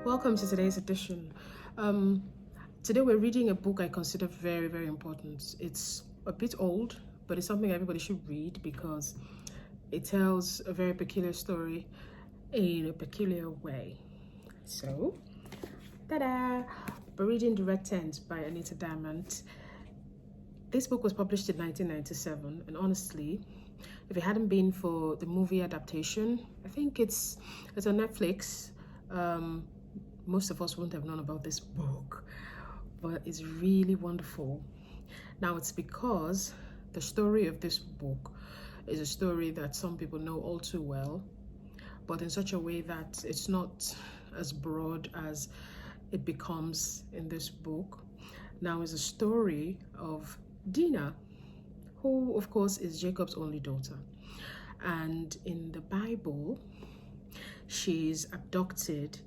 Welcome to today's edition. Um, Today we're reading a book I consider very, very important. It's a bit old, but it's something everybody should read because it tells a very peculiar story in a peculiar way. So, ta-da! We're reading The Red Tent by Anita Diamant. This book was published in 1997, and honestly, if it hadn't been for the movie adaptation, I think it's on Netflix. Most of us wouldn't have known about this book, but it's really wonderful. Now, it's because the story of this book is a story that some people know all too well, but in such a way that it's not as broad as it becomes in this book. Now, it's a story of Dinah, who, of course, is Jacob's only daughter. And in the Bible, she's abducted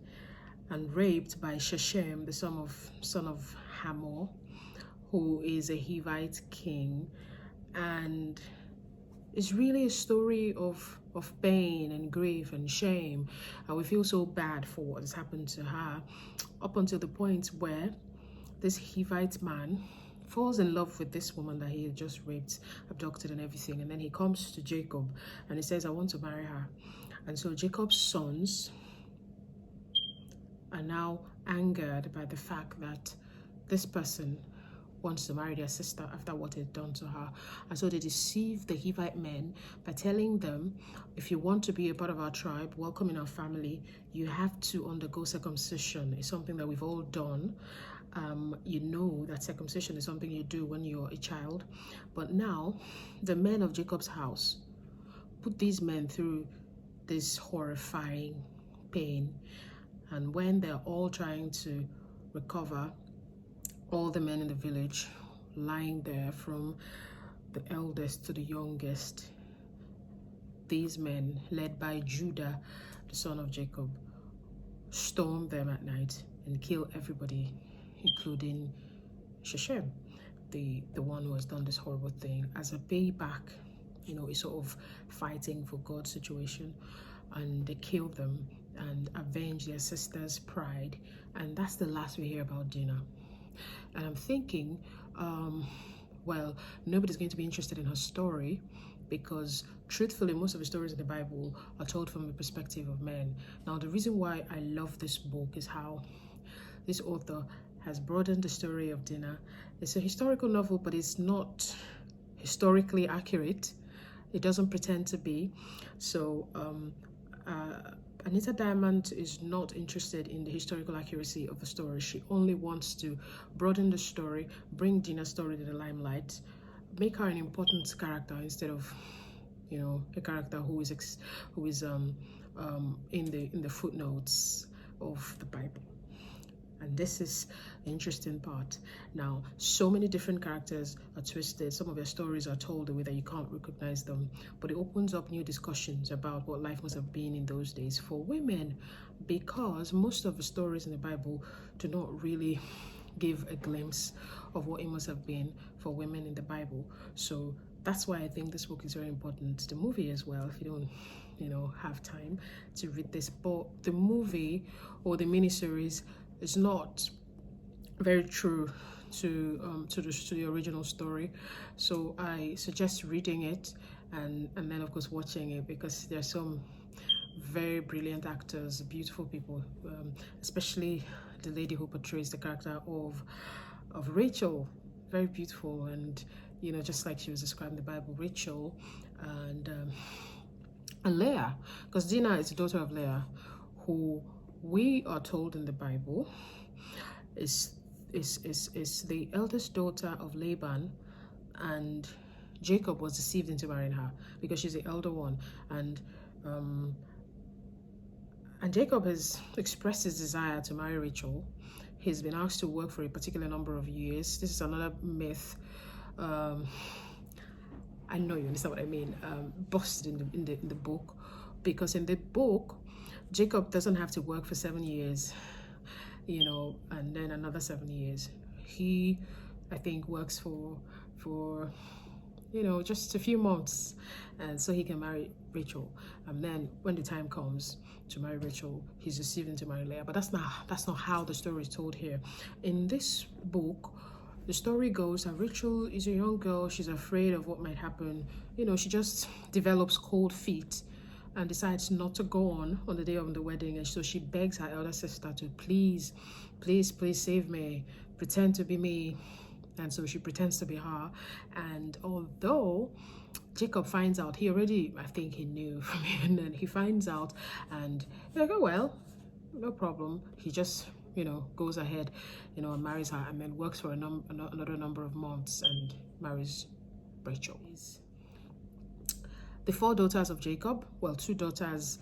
and raped by Shechem, the son of Hamor, who is a Hivite king. And it's really a story of pain and grief and shame. And we feel so bad for what has happened to her, up until the point where this Hivite man falls in love with this woman that he had just raped, abducted and everything. And then he comes to Jacob and he says, I want to marry her. And so Jacob's sons are now angered by the fact that this person wants to marry their sister after what they'd done to her. And so they deceive the Hivite men by telling them, if you want to be a part of our tribe, welcome in our family, you have to undergo circumcision. It's something that we've all done. You know that circumcision is something you do when you're a child. But now, the men of Jacob's house put these men through this horrifying pain. And when they're all trying to recover, all the men in the village lying there from the eldest to the youngest, these men, led by Judah, the son of Jacob, storm them at night and kill everybody, including Shechem, the one who has done this horrible thing, as a payback. You know, it's sort of fighting for God's situation. And they kill them and avenge their sister's pride. And that's the last we hear about Dinah. And I'm thinking, well, nobody's going to be interested in her story because truthfully, most of the stories in the Bible are told from the perspective of men. Now, the reason why I love this book is how this author has broadened the story of Dinah. It's a historical novel, but it's not historically accurate. It doesn't pretend to be. So, Anita Diamant is not interested in the historical accuracy of the story. She only wants to broaden the story, bring Dinah's story to the limelight, make her an important character instead of, you know, a character who is in the footnotes of the Bible. And this is the interesting part. Now, so many different characters are twisted. Some of their stories are told the way that you can't recognize them. But it opens up new discussions about what life must have been in those days for women, because most of the stories in the Bible do not really give a glimpse of what it must have been for women in the Bible. So that's why I think this book is very important. The movie as well, if you don't, you know, have time to read this. But the movie or the miniseries is not very true to the original story, so I suggest reading it and then of course watching it, because there's some very brilliant actors, beautiful people, especially the lady who portrays the character of Rachel. Very beautiful, and you know, just like she was described in the Bible, Rachel and Leah, because Dinah is the daughter of Leah, who we are told in the Bible is the eldest daughter of Laban, and Jacob was deceived into marrying her because she's the elder one. And Jacob has expressed his desire to marry Rachel. He's been asked to work for a particular number of years. This is another myth. I know you understand what I mean. Busted in the book, because in the book, Jacob doesn't have to work for 7 years, you know, and then another 7 years. He, I think, works for just a few months, and so he can marry Rachel. And then when the time comes to marry Rachel, he's deceiving to marry Leah. But that's not how the story is told here. In this book, the story goes that Rachel is a young girl. She's afraid of what might happen. She just develops cold feet and decides not to go on the day of the wedding. And so she begs her elder sister to please, please, please save me, pretend to be me. And so she pretends to be her. And although Jacob finds out, I think he knew from here, and then he finds out, and they're like, oh well, no problem. He just goes ahead and marries her, and then works for another number of months and marries Rachel. The 4 daughters of Jacob, well, 2 daughters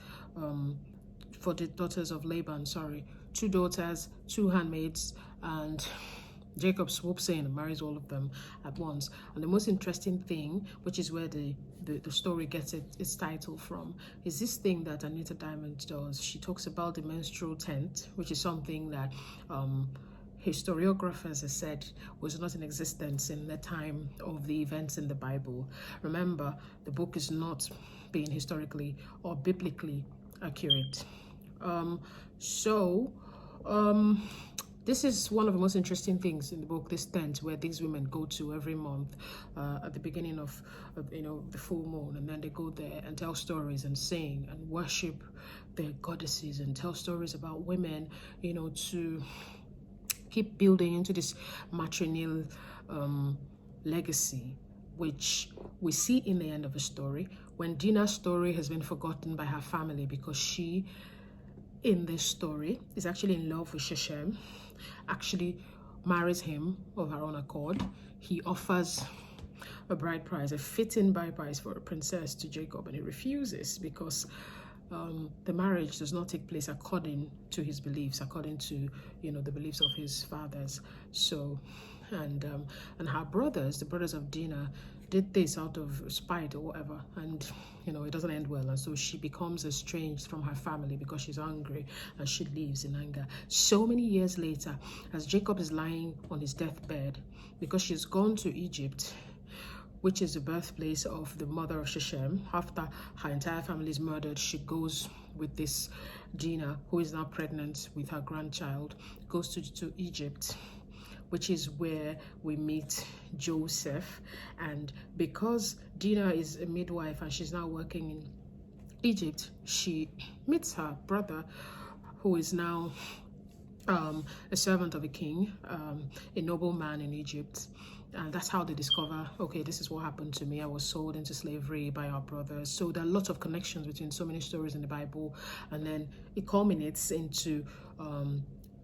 for the daughters of Laban, 2 daughters, 2 handmaids, and Jacob swoops in and marries all of them at once. And the most interesting thing, which is where the story gets its title from, is this thing that Anita Diamant does. She talks about the menstrual tent, which is something that historiographers have said was not in existence in the time of the events in the Bible. Remember, the book is not being historically or biblically accurate. This is one of the most interesting things in the book, this tent where these women go to every month at the beginning of the full moon, and then they go there and tell stories and sing and worship their goddesses and tell stories about women, to keep building into this matrilineal legacy, which we see in the end of the story when Dinah's story has been forgotten by her family, because she, in this story, is actually in love with Shechem, actually marries him of her own accord. He offers a bride price, a fitting bride price for a princess to Jacob, and he refuses because the marriage does not take place according to his beliefs, according to the beliefs of his fathers. So, and her brothers, the brothers of Dinah, did this out of spite or whatever, and it doesn't end well, and so she becomes estranged from her family because she's angry, and she leaves in anger. So many years later, as Jacob is lying on his deathbed, because she's gone to Egypt, which is the birthplace of the mother of Shechem, after her entire family is murdered, she goes with this Dinah, who is now pregnant with her grandchild, goes to Egypt, which is where we meet Joseph. And because Dinah is a midwife and she's now working in Egypt, she meets her brother, who is now a servant of a king, a nobleman in Egypt. And that's how they discover, okay, this is what happened to me. I was sold into slavery by our brothers. So there are lots of connections between so many stories in the Bible. And then it culminates into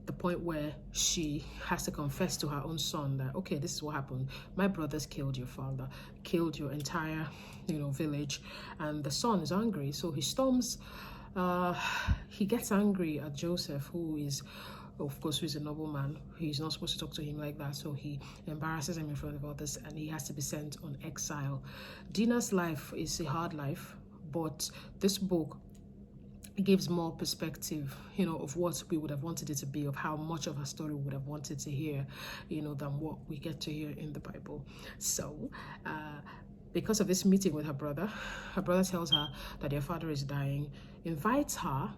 the point where she has to confess to her own son that, okay, this is what happened. My brothers killed your father, killed your entire, village. And the son is angry. So he storms, he gets angry at Joseph, who is, of course, who's a nobleman. He's not supposed to talk to him like that, so he embarrasses him in front of others, and he has to be sent on exile. Dinah's life is a hard life, but this book gives more perspective, of what we would have wanted it to be, of how much of her story we would have wanted to hear, than what we get to hear in the Bible. So, because of this meeting with her brother tells her that their father is dying, invites her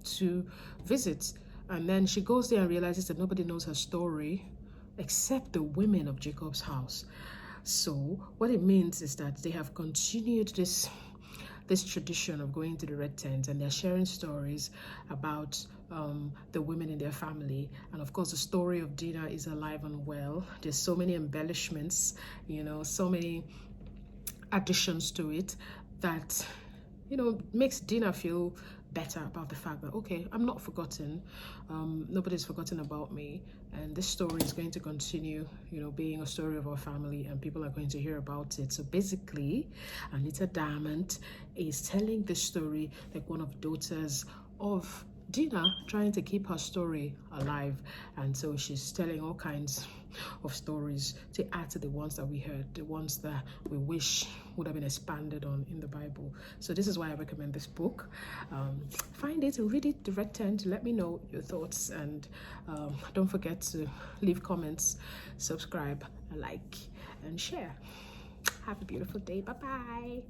to visit. And then she goes there and realizes that nobody knows her story except the women of Jacob's house. So what it means is that they have continued this tradition of going to the red tent, and they're sharing stories about the women in their family. And of course, the story of Dinah is alive and well. There's so many embellishments, so many additions to it that, makes Dinah feel better about the fact that, okay, I'm not forgotten, nobody's forgotten about me, and this story is going to continue, being a story of our family, and people are going to hear about it. So basically, Anita Diamant is telling this story like one of the daughters of Dinah, trying to keep her story alive. And so she's telling all kinds of stories to add to the ones that we heard, the ones that we wish would have been expanded on in the Bible. So this is why I recommend this book. Find it, read it, the red tent, let me know your thoughts, and don't forget to leave comments, subscribe, like, and share. Have a beautiful day. Bye bye.